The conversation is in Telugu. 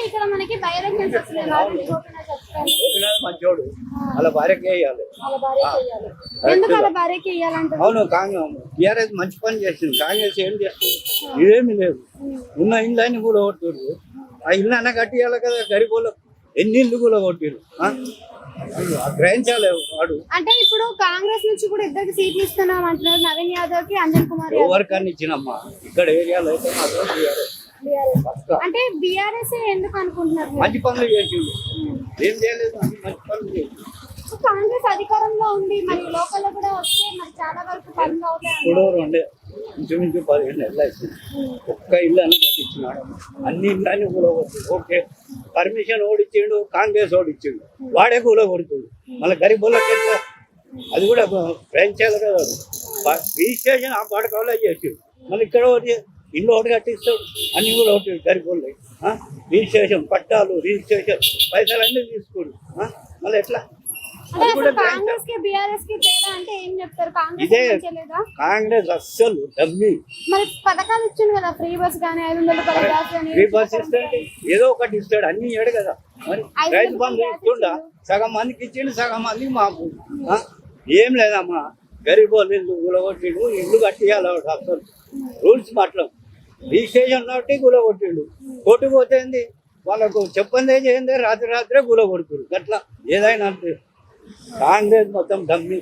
ఇక్కడ మనకి బై ఎలక్షన్స్ వస్తున్నాయి. వాటిని గోపీనాథ్ చెప్తారు. గోపీనాథ్ మంచోడు, అలా భార్యకి వేయాలి. వాళ్ళ భార్యకి వేయాలి. ఎందుకు వాళ్ళ భార్యకి వేయాలంటే? అవును, కాంగ్రెస్ టీఆర్ఎస్ మంచి పని చేసింది. కాంగ్రెస్ ఏం చేస్తుంది? ఇదేమి లేదు. ఉన్న ఇళ్ళని కూడా కొట్టుర్రు. ఆ ఇల్లు అన్న కట్టియాలి కదా గరీబోళ్ళకు. ఎన్ని ఇల్లు కూడా కొట్టిరు గ్రహించాలి వాడు. అంటే ఇప్పుడు కాంగ్రెస్ నుంచి కూడా ఇద్దరికి సీట్లు ఇస్తున్నాం అంటున్నారు. నవీన్ యాదవ్ కి, అంజన్ కుమార్ యాదవ్. ఎవరికన్నా ఇచ్చినమ్మా ఇక్కడ ఏరియాలో అయితే మాత్రం అంటే బీఆర్ఎస్ ఎందుకు అనుకుంటున్నారు? మంచి పనులు చేసిండు. ఏం చేయలేదు, అన్ని మంచి పనులు చేసిండు. కాంగ్రెస్ అధికారంలో ఉంది, మరి లోకల్ కూడా వస్తే మరి చాలా వరకు పనులు అవుతాయి. ఇప్పుడు ఇంచుమించు 15 నెలలు అవుతుంది. ఒక్క ఇల్లు అని కట్టించినాడు. అన్ని ఇళ్ళని కూడా ఓకే పర్మిషన్ ఓడిచ్చిండు, కాంగ్రెస్ ఓడిచ్చిండు, వాడే కూడా కొడుతుండు. మళ్ళీ గరీబులకు ఎట్లా? అది కూడా ఫ్రాంచైజ్ కదా, రిజిస్ట్రేషన్ ఆ పాటకాలో చేసిండు. మళ్ళీ ఇక్కడ ఒకటి ఇల్లు ఒకటి కట్టిస్తాడు, అన్ని కూడా ఒకటి గరీబులు. రిజిస్ట్రేషన్ పట్టాలు, రిజిస్ట్రేషన్ పైసలు అన్నీ తీసుకోడు. మళ్ళీ ఎట్లా? కాంగ్రెస్ కి బీఆర్ఎస్ కి తేడా అంటే ఏం చెప్తారు? ఇదే కాంగ్రెస్ కాంగ్రెస్ అస్సలు డబ్బి. మరి పథకాలు ఇచ్చింది కదా, ఫ్రీ బస్ కానీ 500 రూపాయల గ్యాస్ కానీ. ఫ్రీ బస్ ఇస్తే ఏదో ఒకటి ఇస్తాడు, అన్ని ఇయ్యాడు కదా. మరి రైతు బంధు ఇస్తుండా, సగం మందికి ఇచ్చిండు, సగం మందికి మాకు. ఏం లేదమ్మా, గరీబ్ వాళ్ళు ఇల్లు గులగొట్టిండు, ఇల్లు కట్టియాలి అసలు రూల్స్ మాట్లాడు. రిజిస్ట్రేషన్ కాబట్టి గులగొట్టిండు. కోర్టు పోతేంది వాళ్ళకు చెప్పందే చేయండి, రాత్రి రాత్రే గులగొడుతురు. అట్లా ఏదైనా అంటే కాంగ్రెస్ మొత్తం డమ్మి.